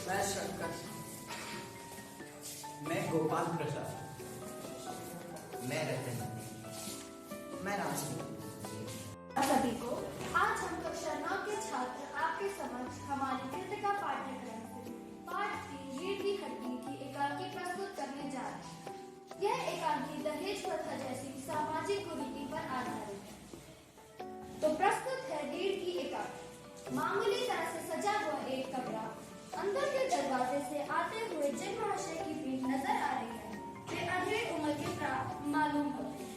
मैं शंकर। मैं गोपाल प्रसाद। मैं रतन। मैं राज। सभी को आज हम कक्षा 9 के छात्र आपके समक्ष हमारी कृति का पाठ्यक्रम से पाठ 3 रीढ़ की हड्डी की एकांकी प्रस्तुत करने जा रहे हैं। यह एकांकी दहेज प्रथा जैसी सामाजिक कुरीति पर आधारित है। तो प्रस्तुत है रीढ़ की एकांकी। मामूली तरह से सजा हुआ एक कमरा, अंदर के दरवाजे से आते हुए जिन महाशय की पीठ नजर आ रही है वे अधेड़ उम्र के मालूम होते हैं।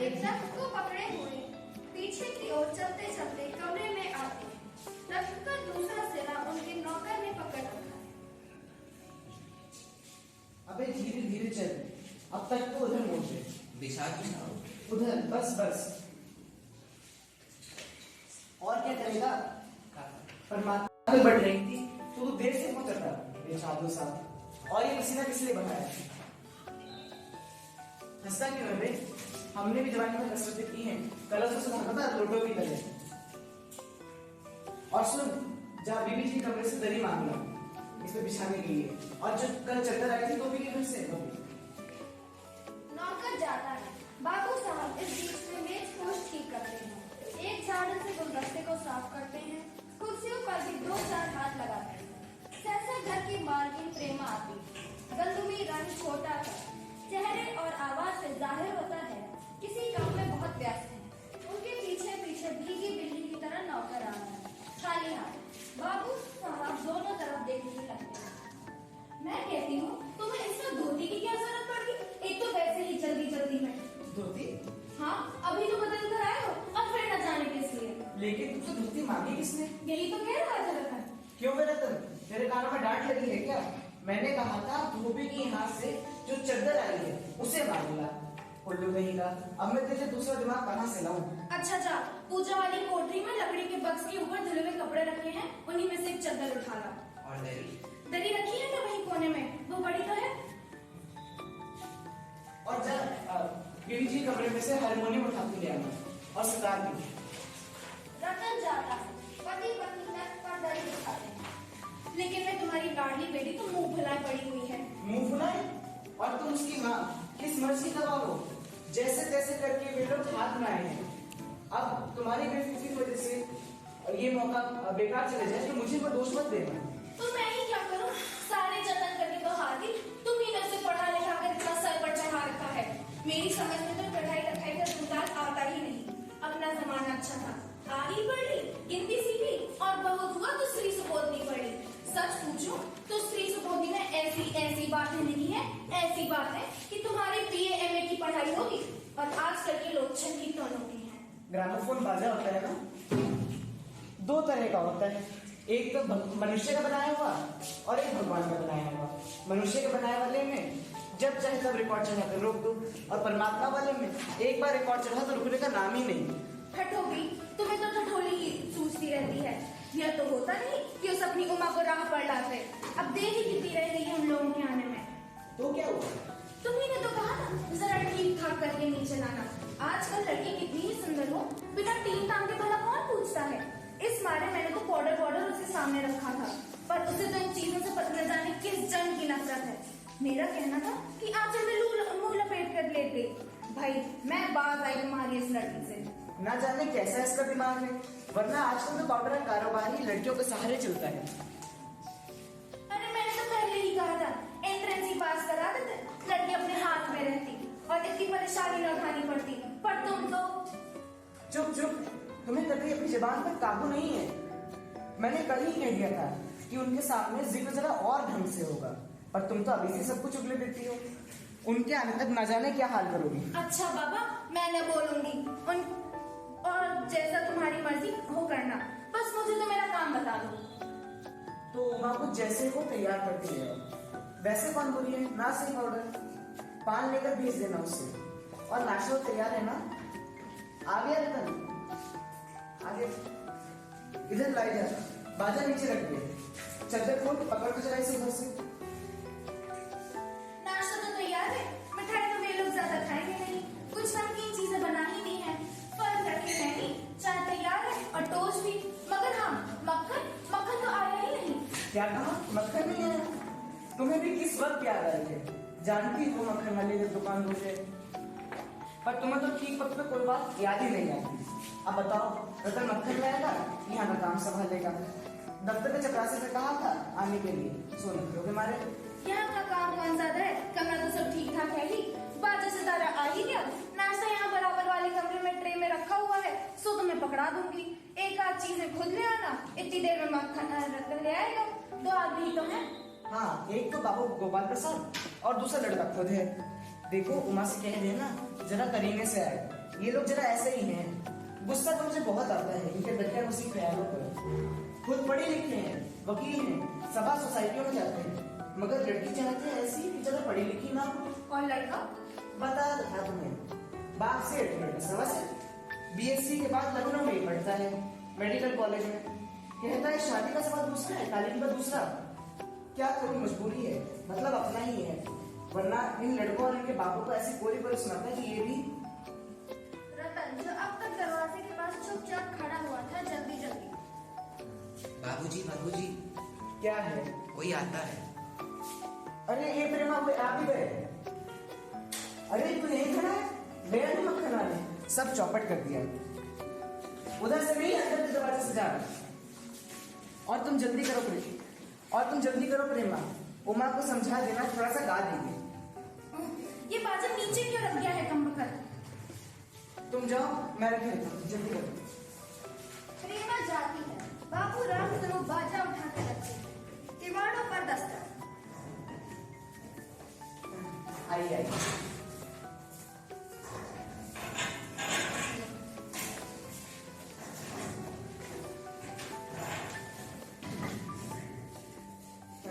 एक तख्त को पकड़े हुए पीछे की ओर चलते चलते कमरे में आते हैं। तख्त का दूसरा सिरा उनके नौकर ने पकड़ रखा है। अबे धीरे धीरे चल, अब तक तो उधर मोड़ दे। विशाल की ना हो। उधर बस बस। और क्या करेगा? परमात्मा में बढ़ रही थी तो तू देर से पहुंचा था साधु साहब। और ये पसीना किस लिए बहाया? हंसता क्यों है बे? हमने भी जवानी में कसरतें की हैं। कल तो सुना पता लोटो की तरह। और सुन, जा बीबी जी कमरे से दरी मांग ला इस पे बिछाने के लिए। और जो कल चद्दर आई थी तो भी घर से नौकर जाता है। बाबू साहब इस बीच में मेज पोश ठीक करते हैं। एक झाड़ू से गुलदस्ते को साफ करते हैं। कुर्सियों पर भी 2-4 हाथ लगाते हैं। सहसा घर की मालकिन प्रेमा आती है। गंदुमी रंग छोटा था। चेहरे और आवाज से जाहिर होता है किसी काम में बहुत व्यस्त है। उनके पीछे पीछे भीगी बिल्ली की तरह नौकर आ रहा है, खाली हाथ। बाबू साहब दोनों तरफ देखने लगते हैं। मैं कहती हूँ तुम्हें इसमें धोती की क्या जरूरत पड़ गई? एक तो वैसे ही जल्दी जल्दी में। धोती? हाँ, अभी तो बदल कर आए हो, अब फिर न जाने किस लिए। लेकिन तुझसे धोती मांगी किसने? यही तो कह रहा था रतन। क्यों मेरा रतन? तेरे कानों में डांट लगी है क्या? मैंने कहा था धोबी की हाथ से जो चद्दर आई है उसे मांगूंगा। उल्लू कहीं का, अब मैं तुझे दूसरा दिमाग कहाँ से लाऊं? अच्छा जा, पूजा वाली कोठरी में लकड़ी के बक्स के ऊपर धुले हुए कपड़े रखे हैं, उन्हीं में से एक चद्दर उठा ला। और दरी? दरी रखी है ना वहीं कोने में, वो बड़ी तो है। और जा बीबी जी कमरे में से हारमोनियम उठा के ले आना और सितार भी। रतन जाता है। पति पत्नी तक पर दरी उठाते हैं। लेकिन मैं तुम्हारी लाडली बेटी तो मुंह फुलाए पड़ी हुई है। मुंह फुलाए? और तुम उसकी माँ, किस मर्जी का हो? जैसे तैसे करके वे लोग हाथ में आए हैं। अब तुम्हारी बेवकूफी की वजह से ये मौका बेकार चले जाए तो मुझे कोई दोष मत देना। तो मैं ही क्या करूं? सारे जतन करके तो हार गई। तुम ही ने उसे पढ़ा लिखा कर इतना सर पर चढ़ा रखा है। मेरी समझ में तो पढ़ाई लिखाई का तुमदार आता ही नहीं। अपना जमाना अच्छा था, आगे बढ़ी, गिनती सीखी और बहुत हुआ तो स्त्री सुबोधनी पढ़ी। सच पूछो तो स्त्री सुबोधनी में ऐसी बातें नहीं है, ऐसी बातें कि तुम्हारी BA MA की पढ़ाई होगी और आजकल के लोग छठी टोनों के हैं। ग्रामोफोन बाजा होता है ना, 2 तरह का होता है। एक तो मनुष्य का बनाया हुआ और एक भगवान का बनाया हुआ। मनुष्य के बनाए वाले में जब चाहे तब रिकॉर्ड चढ़ा कर रोक दो, और परमात्मा वाले में एक बार रिकॉर्ड चढ़ा तो रुकने का नाम ही नहीं। ठठोगी, तुम्हें तो ठठोली ही सूझती रहती है। यह तो होता नहीं कि उस अपनी उमा को राह पर लाते। अब देर ही कितनी रह गई है उन लोगों के आने में। तो क्या हुआ? तुम्ही ने तो कहा था जरा ठीक ठाक करके नीचे लाना। आजकल लड़की कितनी ही सुंदर हो, बिना 3 टांगे भला कौन पूछता है। इस मारे मैंने तो पाउडर उसे सामने रखा था, पर उसे तो इन चीजों से पता न जाने किस जन की नफरत है। मेरा कहना था कि आंचल में मुंह लपेट कर लेते। भाई मैं बात आई तुम्हारी इस लड़की से। ना जाने कैसा इसका दिमाग है, वरना आजकल तो पाउडर का कारोबार ही लड़कियों के सहारे चलता है। अरे मैंने तो पहले ही कहा था एंट्रेंस ही पास करा देते, लड़की अपने हाथ में रहती और इतनी परेशानी न उठानी पड़ती। पर तुम तो चुप चुप, तुम्हें कभी अपनी जुबान पर काबू नहीं है। मैंने कल ही कह दिया था कि उनके सामने जिक्र जरा और ढंग से होगा, पर तुम तो अभी से सब कुछ उगले देती हो। उनके आने तक न जाने क्या हाल करोगी। अच्छा बाबा, मैं न बोलूंगी और जैसा तुम्हारी मर्जी हो करना, बस मुझे तो मेरा काम बता दो। तो उमा को जैसे हो तैयार करके ले आओ। वैसे कौन बोली है? ना सही पाउडर पान लेकर भेज देना उससे। और नाश्ता तो तैयार है ना? आ गया रतन, आगे इधर लाई जा, बाजा नीचे रख दिया, चद्दर खोल पकड़ के चला इसे उधर से। नाश्ता तो तैयार है, मिठाई तो वे लोग ज्यादा खाएंगे नहीं, कुछ नमकीन चीजें बना ही नहीं है। फल रखे हैं नहीं, चाय तैयार है और टोस्ट भी, मगर हाँ मक्खन तो आया ही नहीं। क्या कहा? मक्खन नहीं आया? तुम्हें भी किस वक्त याद आए थे? जानती हो मक्खन वाले की दुकान दूसरे, पर तुम्हें तो ठीक वक्त पे कोई बात याद ही नहीं आती। अब बताओ, रतन मक्खन लाएगा, यहाँ का काम संभालेगा। दफ्तर के चपरासी से कहा था आने के लिए, सो नखरों के मारे। यहाँ का काम कौन ज्यादा है? कमरा तो सब ठीक ठाक है ही। बाजा से तारा आ ही गया। नाश्ता यहाँ बराबर वाले कमरे में ट्रे में रखा हुआ है, सो तुम्हें पकड़ा दूंगी। एक आध चीजें खुद ले आना, इतनी देर में मक्खन रतन ले आएगा। दो आदमी तो है। हाँ, एक तो बाबू गोपाल प्रसाद और दूसरा लड़का खुद है। देखो, उमा से कह देना जरा करीने से आए। ये लोग जरा ऐसे ही हैं। गुस्सा तो मुझे बहुत आता है इनके बेटे उसी ख्यालों पर। खुद पढ़े लिखे हैं, वकील हैं, सभा सोसाइटियों में जाते हैं, मगर लड़की चाहते हैं ऐसी कि जरा पढ़ी लिखी ना हो। और लड़का? बता था तुम्हें, बाप से सवा से बीएससी के बाद लखनऊ में ही पढ़ता है, मेडिकल कॉलेज में। कहता है शादी का सवाल दूसरा है, तालीम का दूसरा। क्या थोड़ी मजबूरी है, मतलब अपना ही है, वरना इन लड़कों और इनके बापों को ऐसी कोई सुनाता है कि ये भी। रतन जो अब तक दरवाजे के पास चुपचाप खड़ा हुआ था, जल्दी जल्दी। बाबूजी, क्या है? कोई आता है। अरे ये प्रेमा, वो आप ही गए? अरे तू यहीं खड़ा है? गया नहीं मक्खन आने? सब चौपट कर दिया। उधर से नहीं, अंदर के दरवाजे से जा। और तुम जल्दी करो प्रेमा, उमा को समझा देना, थोड़ा सा गा देंगे। ये बाजा नीचे क्यों रख गया है कमबख्त? तुम जाओ, मैं रख लेता हूँ, जल्दी करो। प्रेमा जाती है। बाबू राम दोनों बाजा उठा कर रखते हैं। किवाड़ों पर दस्तक। आइए।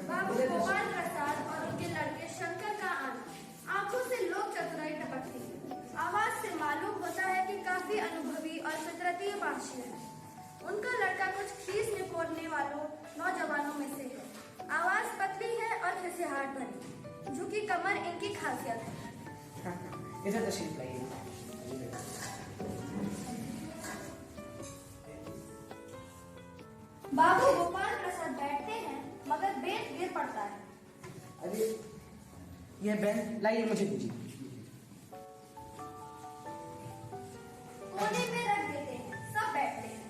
बाबू गोपाल प्रसाद और उनके लड़के शंकर का आना। आंखों से लोग चतुराई टपकती है। आवाज से मालूम होता है कि काफी अनुभवी और फितरती भाषी है। उनका लड़का कुछ खीस निपोड़ने वालों नौजवानों में से है। आवाज पतली है और खिसियाहट भरी। झुकी कमर इनकी खासियत है। इधर तशरीफ लाइए। बाबू गोपाल प्रसाद बैठते हैं, मगर बेंच गिर पड़ता है। अरे ये बेन लाइए, मुझे दीजिए। कोने में रख देते हैं, सब बैठते हैं।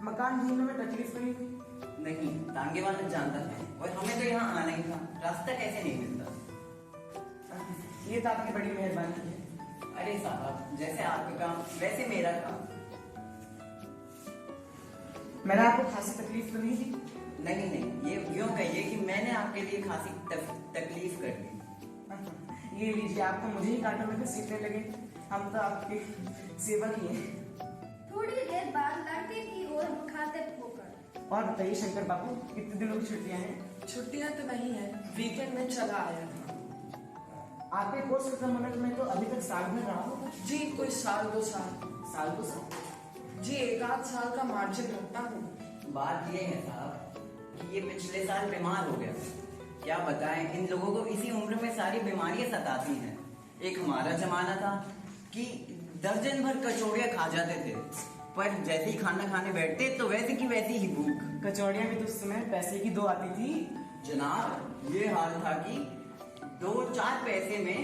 मकान ढूंढने में तकलीफ नहीं हुई? नहीं, तांगे वाला जानता है और हमें तो यहाँ आना ही था। रास्ता कैसे नहीं मिलता? ये तो आपकी बड़ी मेहरबानी है। अरे साहब, जैसे आपका काम वैसे मेरा काम। मैंने आपको खासी तकलीफ तो नहीं दी? नहीं, ये यूँ कहिए कि मैंने आपके लिए खासी तकलीफ कर दी। ये लीजिए, आप तो मुझे ही कांटों में घसीटने लगे। हम तो आपके सेवक ही हैं। थोड़ी देर बाद लड़के की ओर मुखातिब होकर, और बताइए शंकर बाबू, कितने दिनों की छुट्टियां हैं? छुट्टियां तो नहीं है, वीकेंड में चला आया था। आपके कोर्स खत्म होने में तो अभी तक साल भर रहा होगा। जी कोई साल 2 साल। साल 2 साल? जी 1 आध साल का मार्जिन रखता हूँ। बात ये है साहब कि ये पिछले साल बीमार हो गया। क्या बताएं, इन लोगों को इसी उम्र में सारी बीमारियां सताती हैं। एक हमारा जमाना था कि दर्जन भर कचौड़ियां खा जाते थे, पर जैसे ही खाना खाने बैठते तो वैसे की वैसी ही भूख। कचौड़ियां भी तो उस समय पैसे की 2 आती थी। जनाब, ये हाल था कि 2-4 पैसे में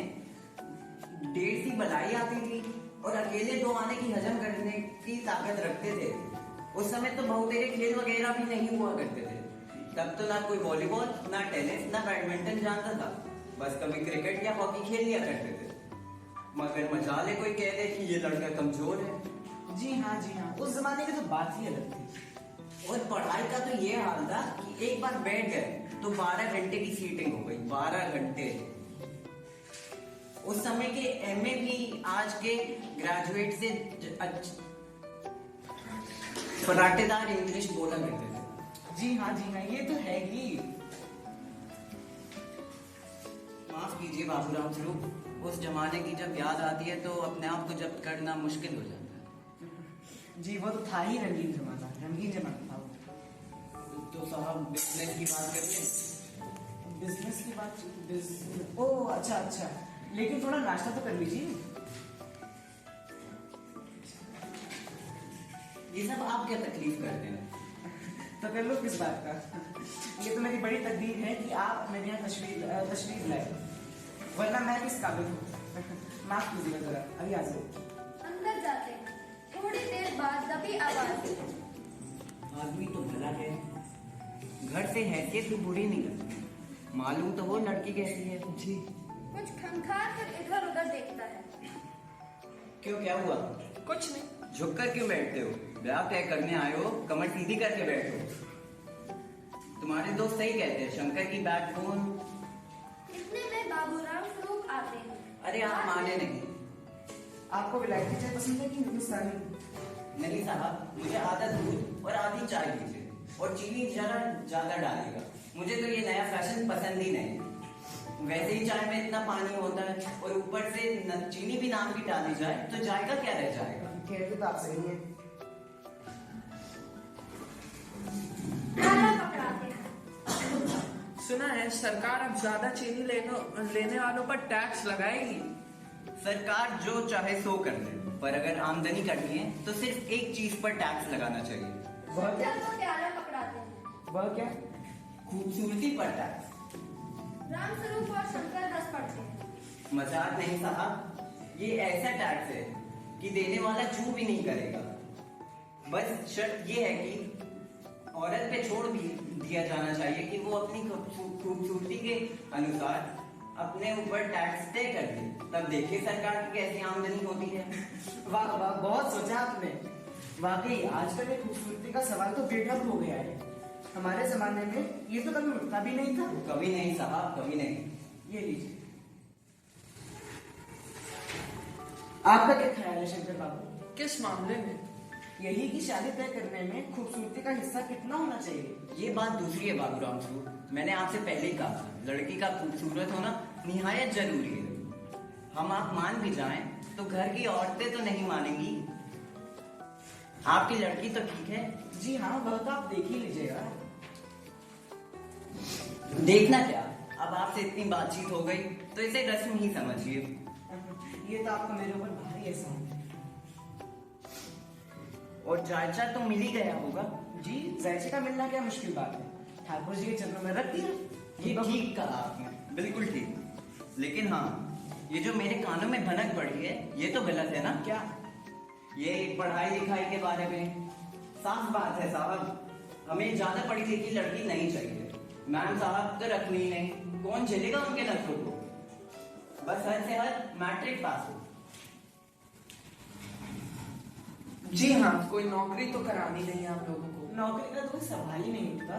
1.5 सी बलाई आती थी और अकेले 2 आने की हजम करने की ताकत रखते थे। उस समय तो बहुतेरे खेल वगैरह भी नहीं हुआ करते थे। तब तो ना कोई वॉलीबॉल, ना टेनिस, ना बैडमिंटन जानता था। बस कभी क्रिकेट या हॉकी खेल लिया करते थे। मगर मजाले कोई कह दे कि ये लड़का कमजोर है। जी हाँ, उस जमाने की तो बात ही अलग थी। और पढ़ाई का तो ये हाल था कि एक बार बैठ गए तो 12 घंटे की सीटिंग हो गई। 12 घंटे। उस समय के एमए भी आज के ग्रेजुएट से फराटेदार इंग्लिश बोला करते थे। जी हाँ, ये तो है ही। माफ कीजिए बाबूराम स्वरूप, उस जमाने की जब याद आती है तो अपने आप को जब्त करना मुश्किल हो जाता है। जी वो तो था ही रंगीन जमाना था वो। तो साहब बिजनेस की बात करिए। बिजनेस की बात? ओह अच्छा, लेकिन थोड़ा नाश्ता तो कर लीजिए। ये सब आप क्या तकलीफ करते हैं? तो कर लो किस बात का। ये तो मेरी बड़ी तकदीर है कि आप मेरे यहाँ तशरीफ लाए, वरना मैं किस काबिल हूँ। माफ कीजिएगा जरा, अभी आ जाओ। अंदर जाते हैं। थोड़ी देर बाद दबी आवाज। आदमी तो भला है, घर से हैसियत भी बुरी नहीं लगती। मालूम तो वो लड़की कैसी है। जी कुछ खंखार कर इधर उधर देखता है। क्यों, क्या हुआ? कुछ नहीं। झुककर क्यों बैठते हो? ब्याह तय करने आए हो, कमर सीधी करके बैठो। तुम्हारे दोस्त सही कहते हैं, शंकर की बैट फोन। इतने में बाबूराम स्वरूप आते हैं। अरे आप माने नहीं। आपको विलायती चाय पसंद है कि हिंदुस्तानी? नहीं साहब, मुझे आधा दूध और आधी चाय दीजिए, और चीनी जरा ज्यादा डालिएगा। मुझे तो ये नया फैशन पसंद ही नहीं। वैसे ही चाय में इतना पानी होता है, और ऊपर से चीनी भी नाम की डाली जाए तो जाएगा क्या रह जाएगा। कहते तो आप सही है। ताला पकड़ाते हैं। सुना है सरकार अब ज्यादा चीनी लेने वालों पर टैक्स लगाएगी। सरकार जो चाहे सो कर ले, पर अगर आमदनी करनी है तो सिर्फ एक चीज पर टैक्स लगाना चाहिए। वह क्या? तो प्याला पकड़ाते हैं। वह क्या? खूबसूरती पर टैक्स। राम स्वरूप और शंकर हंस पड़ते हैं। मजाक नहीं साहब, ये ऐसा टैक्स है कि देने वाला चू भी नहीं करेगा। बस शर्त ये है कि औरत पे छोड़ भी दिया जाना चाहिए कि वो अपनी खूबसूरती के अनुसार अपने ऊपर टैक्स तय कर दे। तब देखिए सरकार की कैसी आमदनी होती है। वाह वाह, बहुत सोचा आपने। वाकई आजकल ये खूबसूरती का सवाल तो बेढंग हो गया है। हमारे जमाने में ये तो कभी उठता भी नहीं था। कभी नहीं साहब, कभी नहीं। ये लीजिए। आपका क्या ख्याल है शंकर बाबू? किस मामले में? यही कि शादी तय करने में खूबसूरती का हिस्सा कितना होना चाहिए? ये बात दूसरी है बाबूराम स्वरूप। मैंने आपसे पहले ही कहा, लड़की का खूबसूरत होना निहायत जरूरी है। हम आप मान भी जाएं तो घर की औरतें तो नहीं मानेंगी। आपकी लड़की तो ठीक है। जी हाँ, वह तो आप देख ही लीजिएगा। देखना क्या, अब आपसे इतनी बातचीत हो गई तो इसे रस्म ही समझिए। ये तो आपको मेरे ऊपर भारी एहसान है। और जायचा तो मिल ही गया होगा। जी, जायचे का मिलना क्या मुश्किल बात है। ठाकुर जी के चरणों में रख दिया। ये ठीक कहा आपने, बिल्कुल ठीक। लेकिन हाँ, ये जो मेरे कानों में भनक पड़ी है ये तो गलत है ना? क्या? ये पढ़ाई लिखाई के बारे में साफ बात है साहब, हमें ज्यादा पढ़ी लिखी लड़की नहीं चाहिए। मैम साहब तो रखनी ही नहीं, कौन झेलेगा उनके नखरों को। बस हद से हद मैट्रिक पास हो। जी हाँ, कोई नौकरी तो करानी नहीं आप लोगों को। नौकरी का तो कोई सवाल ही नहीं उठता।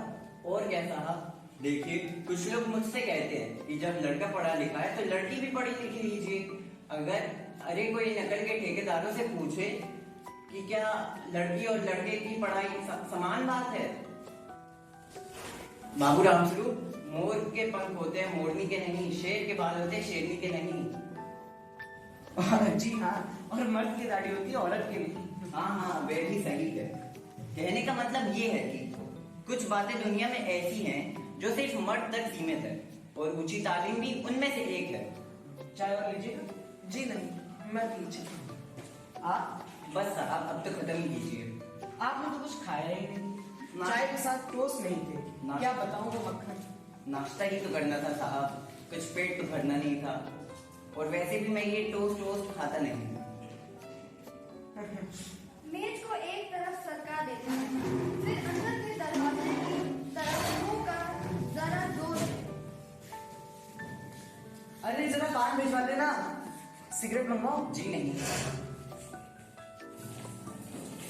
और क्या साहब, देखिए कुछ लोग मुझसे कहते हैं कि जब लड़का पढ़ा लिखा है तो लड़की भी पढ़ी लिखी लीजिए। अगर अरे कोई नकल के ठेकेदारों से पूछे कि क्या लड़की और लड़के की पढ़ाई समान बात है? बाबूराम स्वरूप, मोर के पंख होते हैं मोरनी के नहीं, शेर के बाल होते हैं शेरनी के नहीं। जी हाँ, और मर्द की दाढ़ी होती है औरत की नहीं। हाँ हाँ, वे भी सही है। कहने का मतलब ये है कि कुछ बातें दुनिया में ऐसी हैं जो सिर्फ मर्द तक सीमित है, और ऊंची तालीम भी उनमें से एक है। चाय और लीजिएगा? जी नहीं, मैं पीछे। आप? बस साहब अब तो खत्म ही कीजिए। आपने तो कुछ खाया ही नहीं। चाय के साथ टोस्ट नहीं थे। क्या बताऊं वो मक्खन। नाश्ता ही तो करना था साहब, कुछ पेट तो भरना नहीं था। और वैसे भी मैं ये टोस्ट खाता नहीं। मेज को एक तरफ सरका देते हैं, फिर अंदर के दरवाजे की तरफ मुंह का जरा जोर से। अरे जरा पान भिजवा देना। सिगरेट मंगवाओ? जी नहीं।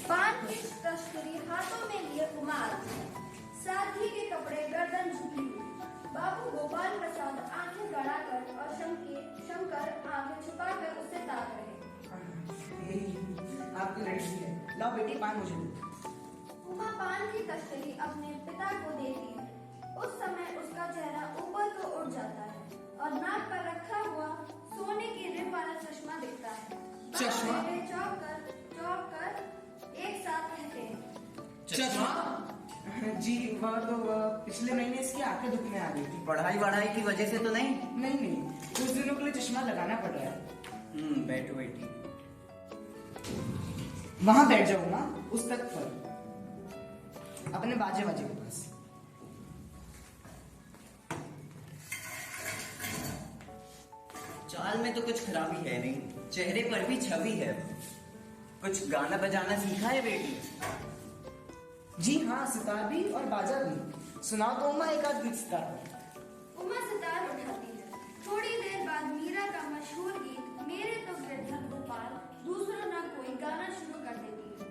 पान की तस्करी हाथों में लिए उमार, साथी के कपड़े गर्दन झुकी हुई। बाबू गोपाल प्रसाद आंखें गड़ाकर और शंकर आंखें छुपाकर उसे ताक रहे। आपकी लड़की है। लाओ बेटी, पान मुझे दो। उमा पान की तस्करी अपने पिता को देती है। उस समय उसका चेहरा ऊपर को उठ जाता है और नाक पर रखा हुआ सोने की रिम वाला चश्मा दिखता है। चश्मा? चौक कर एक साथ कहते हैं, चश्मा? जी, वह तो पिछले महीने इसकी आंखें दुखने आ गई थी। पढ़ाई वढ़ाई की वजह से तो नहीं? नहीं, कुछ दिनों के लिए चश्मा लगाना पड़ रहा है। बैठो बेटी। वहां बैठ जाओ ना, उस तक पर। अपने बाजे बाजे के पास। चाल में तो कुछ खराबी है नहीं, चेहरे पर भी छवि है। कुछ गाना बजाना सीखा है बेटी? जी हाँ, सितार भी और बाजा भी। सुनाओ तो उमा एक आध गीत सितार। उमा सितार उठाती है। थोड़ी देर बाद मीरा का मशहूर गीत मेरे तो गिरधर गोपाल दूसरा ना कोई गाना शुरू कर देती है।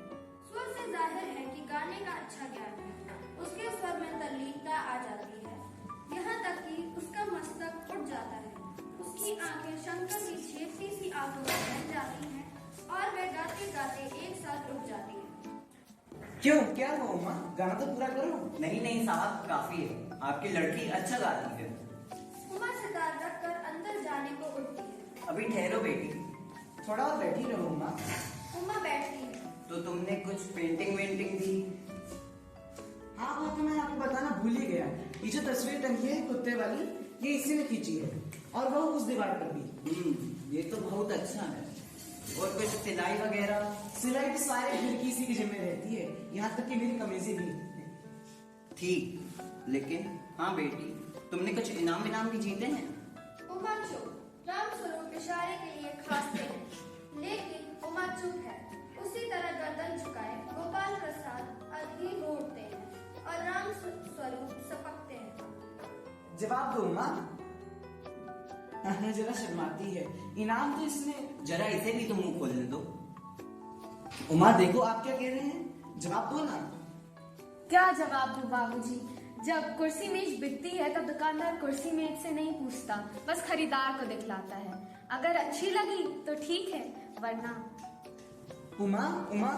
स्वर से जाहिर है कि गाने का अच्छा ज्ञान है। उसके स्वर में तल्लीनता आ जाती है, यहाँ तक कि उसका मस्तक उठ जाता है। उसकी आंखें शंकर की छेपती सी आंखों में बन जाती हैं और वह गाते गाते एक साथ रुक जाती है। क्यों, क्या हुआ उमा? गाना तो पूरा करो। नहीं नहीं साहब, काफी है। आपकी लड़की अच्छा गाती है। उमा सितार रखकर अंदर जाने को उठती है। अभी ठहरो बेटी। थोड़ा और बैठी रहो उमा। उमा बैठती है। तो तुमने कुछ पेंटिंग वेंटिंग दी? हाँ, वो तो मैं आपको बताना भूल ही गया। ये जो तस्वीर टंगी है कुत्ते वाली, ये इसी ने खींची है और वो उस दीवार पर भी। ये तो बहुत अच्छा है। और कुछ सिलाई वगैरह? सिलाई तो सारे घर की इसी की जिम्मे रहती है, यहाँ तक कि मेरी कमीजें भी। ठीक, लेकिन हाँ बेटी, तुमने कुछ इनाम विनाम भी जीते हैं? उमा चुप। रामस्वरूप इशारे के लिए खांसते हैं, लेकिन उमा चुप है। उसी तरह गर्दन झुकाए गोपाल प्रसाद अधीर उठते हैं और रामस्वरूप सपकते हैं। जवाब दो उमा। जरा शर्माती है। इनाम तो इसने। जरा इसे भी तो मुंह खोलने दो। उमा देखो, आप क्या कह रहे हैं, जवाब दो ना। क्या जवाब दूं बाबूजी? जब कुर्सी मेज बिकती है तब दुकानदार कुर्सी मेज से नहीं पूछता, बस खरीदार को दिखलाता है। अगर अच्छी लगी तो ठीक है, वरना। उमा उमा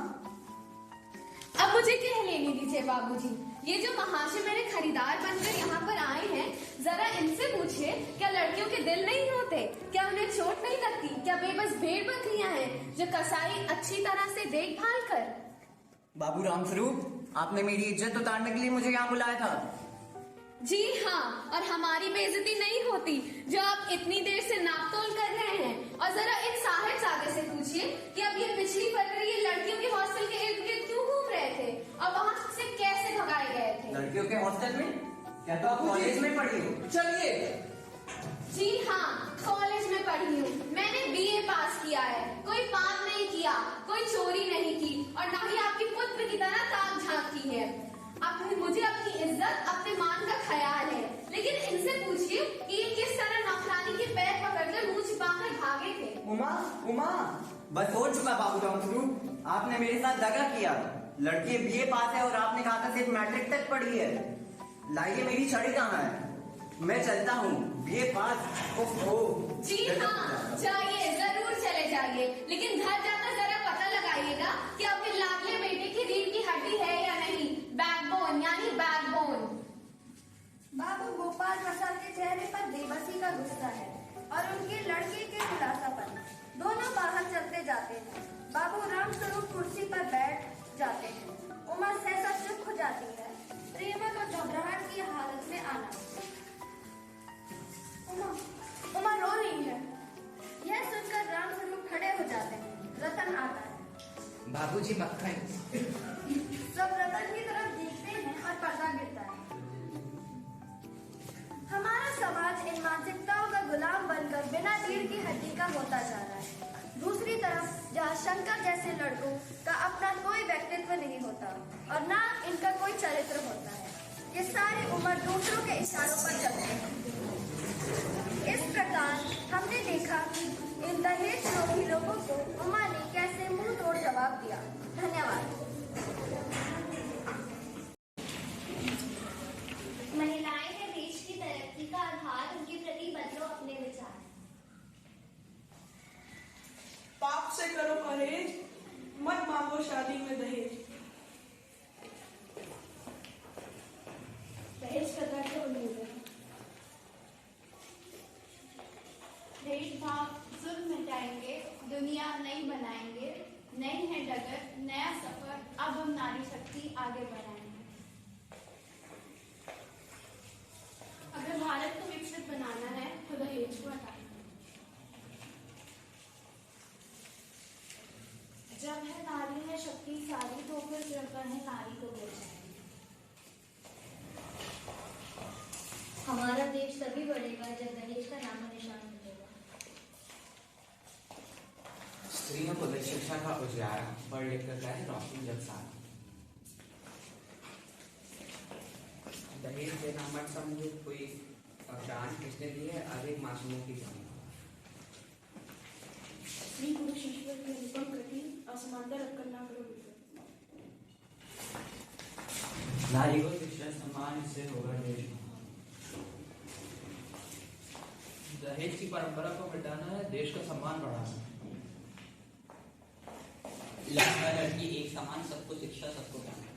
अब मुझे कह लेने दीजिए बाबूजी। ये जो महाशय मेरे खरीदार बनकर यहाँ पर आए हैं, जरा इनसे पूछिए, क्या लड़कियों के दिल नहीं होते? क्या उन्हें चोट नहीं लगती? क्या बेबस भेड़ बकरियां हैं जो कसाई अच्छी तरह से देखभाल कर? बाबू रामस्वरूप, आपने मेरी इज्जत उतारने के लिए मुझे यहाँ बुलाया था। जी हाँ, और हमारी बेइज्जती नहीं होती जो आप इतनी देर से नापतोल कर रहे हैं। और जरा एक साहबजादे से पूछिए कि अब ये पिछली फरवरी ये लड़कियों के हॉस्टल के इर्द गिर्द क्यों घूम रहे थे और वहाँ से कैसे भगाए गए थे? लड़कियों के हॉस्टल में? क्या तो आप कॉलेज में पढ़ी हो? चलिए। जी हाँ, कॉलेज में पढ़ी हूँ। मैंने बीए पास किया है। कोई पाप नहीं किया, कोई चोरी नहीं की और ना ही आपकी पुत्र की तरह ताक झांकी है। मुझे अपनी इज्जत, अपने मान का ख्याल है, लेकिन इनसे पूछिए कि ये किस तरह नौकरानी के पैर पकड़कर मुंह छिपाकर भागे थे। उमा उमा बस हो चुका बाबू रामस्वरूप, आपने मेरे साथ दगा किया। लड़की बीए पास है और आपने कहा था सिर्फ मैट्रिक तक पढ़ी है। लाइए मेरी छड़ी कहाँ है? मैं चलता हूँ। बीए पास। ओहो। जी हाँ, जाइए, जरूर चले जाइए, लेकिन घर जाकर जरा पता लगाइएगा कि आपके लाडले बेटे की रीढ़ की हड्डी है या नहीं। बैकबोन यानी बैकबोन। बाबू गोपाल प्रसाद के चेहरे पर बेबसी का गुस्सा है और उनके लड़के के खुलासापन। दोनों बाहर चलते जाते हैं। बाबू रामस्वरूप कुर्सी पर बैठ जाते हैं। उमा सहसा चुप हो जाती है। प्रेमा का घबराहट की हालत में आना। उमा रो रही है। यह सुनकर रामस्वरूप खड़े हो जाते हैं। रतन आता है। बाबूजी मक्खन। सब रतन की तरफ देखते हैं और पर्दा गिरता है। हमारा समाज इन मानसिकताओं का गुलाम बनकर बिना रीढ़ की हड्डी का होता जा रहा है। दूसरी तरफ जहाँ शंकर जैसे लड़कों का अपना कोई व्यक्तित्व नहीं होता और ना इनका कोई चरित्र होता है, ये सारी उम्र दूसरों के इशारों पर चलते हैं। इस प्रकार हमने देखा कि इन दहेज लोभी लोगों को उमा ने कैसे मुंह तोड़ जवाब दिया। धन्यवाद। महिलाएं हैं देश की तरक्की का आधार। उनके प्रति बदलो अपने विचार। पाप से करो परहेज, मत मांगो शादी में दहेज। दहेज का दर्द तो नहीं है। भेदभाव जुल्म मिटाएंगे, दुनिया नई बनाएंगे। नई है डगर, नया सफर, अब हम नारी शक्ति आगे बढ़ाएंगे। अगर भारत को विकसित बनाना है तो दहेज को हटाएंगे। जब है नारी है शक्ति सारी, तो फिर जब है नारी को बचाएंगे। तभी बढ़ेगा जब दहेज का नामो निशान मिलेगा। स्त्रियों को शिक्षा का उजियारा, पढ़ लिख कर करें रोशनी जब सारा। दहेज देना मत समझो कोई जान किसने दी है, अधिक मासूमों की जान। स्त्री पुरुष ईश्वर की अनुपम कृति, असमानता रखकर ना करो विकृति। नारी को शिक्षा सम्मान, इससे होगा देश महान। दहेज की परंपरा को मिटाना है, देश का सम्मान बढ़ाना है। लड़का लड़की एक समान, सबको शिक्षा सबको ज्ञान।